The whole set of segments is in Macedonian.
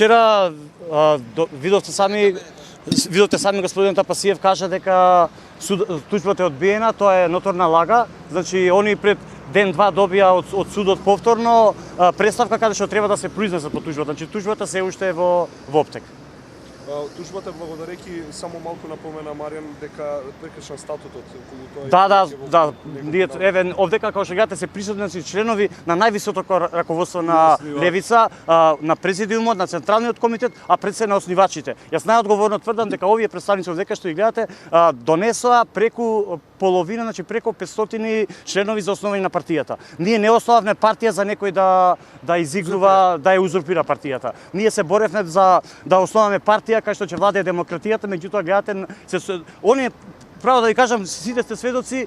вчера видовте сами господин Тапасиев кажа дека тужбата е одбиена, тоа е ноторна лага. Значи они пред ден-два добија од судот повторно представка каде што треба да се произнесат по тужбата. Значи тужбата се уште е во оптек. Тужбата, благодареки, само малку напомена Маријан дека прекршен статутот околу тоа. Да. Ние еве овдека како што гледате се присутни членови на највисокото раководство на левица, на президиумот, на централниот комитет, а пред се на основачите. Јас најодговорно тврдам дека овие представници овдека што ги гледате донесоа преку половина, значи преку 500 членови за основање на партијата. Ние не основавме партија за некој да изигрува, да ја узурпира партијата. Ние се боревме за да основаме партија кај што ќе владее демократијата, меѓутоа гледате они право да ви кажам, сите сте сведоци,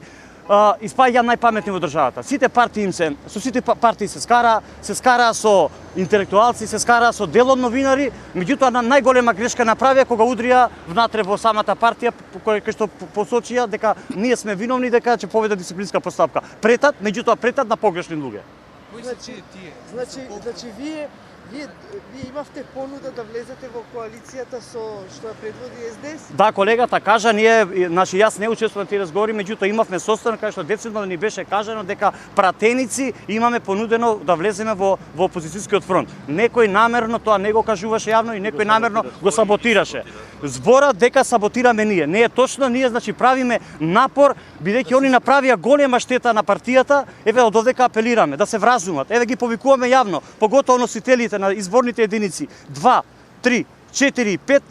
испаѓа најпаметни во државата. Сите партии со сите партии се скара со интелектуалци, се скара со дел од новинари, меѓутоа на најголема грешка направија кога удрија внатре во самата партија, кој што посочија дека ние сме виновни, дека ќе поведат дисциплинска постапка. Меѓутоа претат на погрешни луѓе. Значи вие имавте понуда да влезете во коалицијата со што ја предводи СДС? Да, колегата кажа, значи јас не учествувам тие разговори, меѓутоа имавме состанок кај што децидно ни беше кажано дека пратеници имаме понудено да влеземе во опозицијскиот фронт. Некој намерно тоа не го кажуваше јавно и некој намерно го саботираше. Зборот дека саботираме ние не е точно, ние значи правиме напор бидејќи они направија голема штета на партијата, еве од овдека апелираме да се вразумат. Еве ги повикуваме јавно, поготово носителите на изборните единици 2, 3, 4 и 5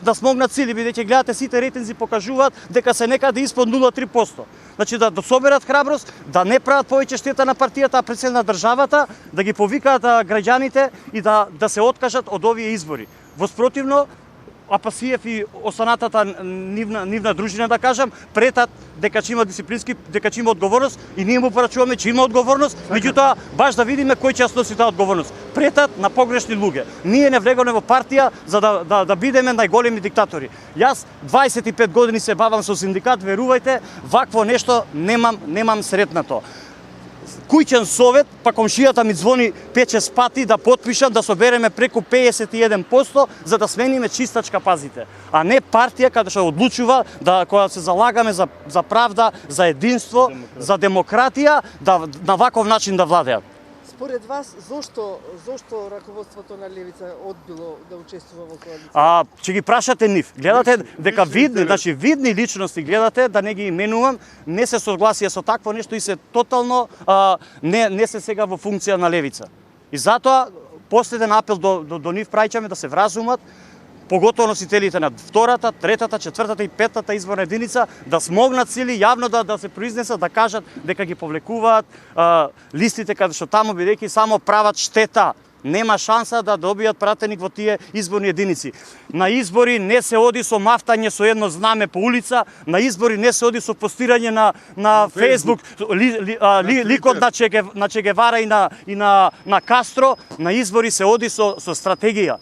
да смогнат сили, бидејќи гледате сите рейтинзи покажуваат дека се некаде испод 0,3%. Значи да соберат храброст, да не прават повеќе штета на партијата, а пред се на државата, да ги повикаат граѓаните и да се откажат од овие избори. Воспротивно, Апасиев и останатата нивна дружина, да кажам, претат дека ќе има дека ќе има одговорност и ние му порачуваме че има одговорност, меѓутоа баш да видиме кој ќе сноси таа одговорност. Претат на погрешни луѓе. Ние не влегаме во партија за да бидеме најголеми диктатори. Јас 25 години се бавам со синдикат, верувајте, вакво нешто немам сретнато. Куќен совет, па комшијата ми звони 5-6 пати да потпишам да собереме преку 51% за да смениме чистачка, пазите. А не партија каде што одлучува кога се залагаме за правда, за единство, за демократија, на ваков начин да владеат. Според вас, зошто раководството на левица одбило да учествува во коалиција? Ќе ги прашате нив. Гледате дека видни личности, гледате да не ги именувам, не се согласија со такво нешто и се тотално не се сега во функција на левица. И затоа последен апел до нив праќаме да се вразумат, поготово носителите на втората, третата, четвртата и петата изборна единица да смогнат сили јавно да се произнесат, да кажат дека ги повлекуваат листите каде што таму бидејќи само прават штета. Нема шанса да добијат пратеник во тие изборни единици. На избори не се оди со мафтање со едно знаме по улица, на избори не се оди со постирање на Facebook ликот на Че Гевара и на Кастро, на избори се оди со стратегија.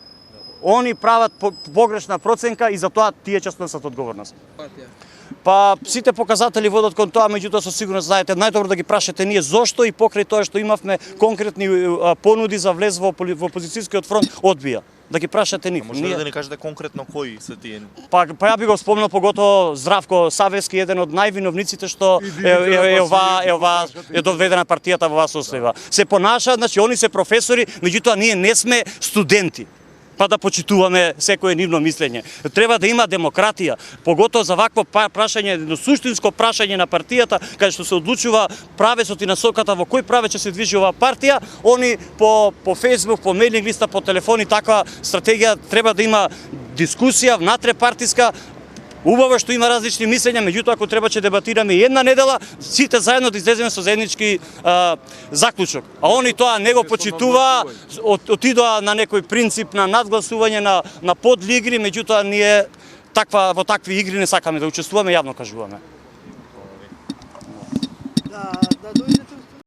Они прават погрешна проценка и затоа тие ќе сносат одговорност. Па сите показатели водат кон тоа, меѓутоа со сигурност знаете најдобро да ги прашате ние зошто и покрај тоа што имавме конкретни понуди за влез во опозицијскиот фронт одбија. Да ги прашате нив. Може да ни кажете конкретно кои се тие? Па ја би го спомнал поготово Здравко Савевски, еден од највиновниците што е доведена партијата во оваа состојба. Се понашаат, значи они се професори, меѓутоа ние не сме студенти. Па да почитуваме секое нивно мислење. Треба да има демократија, поготово за вакво прашање, суштинско прашање на партијата, каде што се одлучува правецот и насоката во кој правец ќе се движи оваа партија, они по Facebook, по мејлинг листа, по телефони, таква стратегија треба да има дискусија внатре партиска. Убаво што има различни мислења, меѓутоа ако треба ќе дебатираме една недела, сите заедно да излеземе со заеднички заклучок. А они тоа не го почитуваа, отидоа на некој принцип на надгласување на подлигри, меѓутоа ние во такви игри не сакаме да учествуваме, јавно кажуваме.